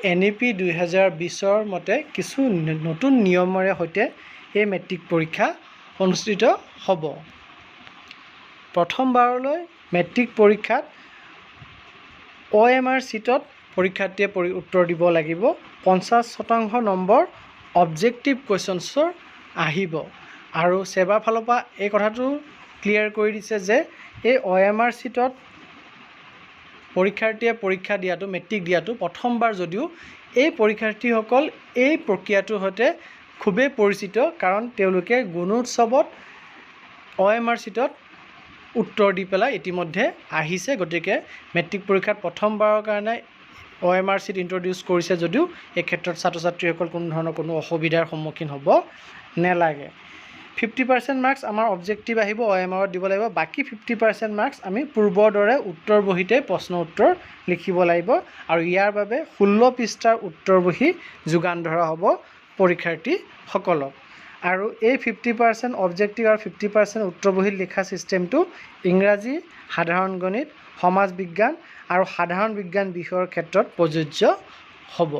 NEP 2020 মতে কিছু নতুন নিয়মৰে সৈতে এই মেট্ৰিক পৰীক্ষা অনুষ্ঠিত হ'ব। প্ৰথমবাৰলৈ মেট্ৰিক পৰীক্ষাত OMR চিটত পৰীক্ষাৰ্থীয়ে উত্তৰ দিব লাগিব। 50% নম্বৰ অবজেক্টিভ কুৱেশ্যনছৰ আহিব আৰু সেৱাৰ ফালৰ পৰা এই কথাটো ক্লিয়াৰ কৰি দিছে যে এই OMR চিটত পৰীক্ষাৰ্থীয়ে পৰীক্ষা দিয়াটো মেট্ৰিক দিয়াটো প্ৰথমবাৰ যদিও এই পৰীক্ষাৰ্থীসকল এই প্ৰক্ৰিয়াটোৰ সৈতে খুবেই পৰিচিত, কাৰণ তেওঁলোকে গুণোৎসৱত OMR চিটত উত্তৰ দি পেলাই ইতিমধ্যে আহিছে। গতিকে মেট্ৰিক পৰীক্ষাত প্ৰথমবাৰৰ কাৰণে OMR চিট ইন্ট্ৰডিউচ কৰিছে যদিও এই ক্ষেত্ৰত ছাত্ৰ ছাত্ৰীসকল কোনো ধৰণৰ কোনো অসুবিধাৰ সন্মুখীন হ'ব নালাগে। 50% মাৰ্কছ আমাৰ অবজেক্টিভ আহিব, OMRত দিব লাগিব। বাকী 50% মাৰ্কছ আমি পূৰ্বৰ দৰে উত্তৰ বহীতে প্ৰশ্ন উত্তৰ লিখিব লাগিব আৰু ইয়াৰ বাবে 16 পৃষ্ঠাৰ উত্তৰ বহী যোগান ধৰা হ'ব পৰীক্ষাৰ্থীসকলক। আৰু এই 50% অবজেক্টিভ আৰু 50% উত্তৰ বহীত লিখা ছিষ্টেমটো ইংৰাজী, সাধাৰণ গণিত, সমাজ বিজ্ঞান আৰু সাধাৰণ বিজ্ঞান বিষয়ৰ ক্ষেত্ৰত প্ৰযোজ্য হ'ব।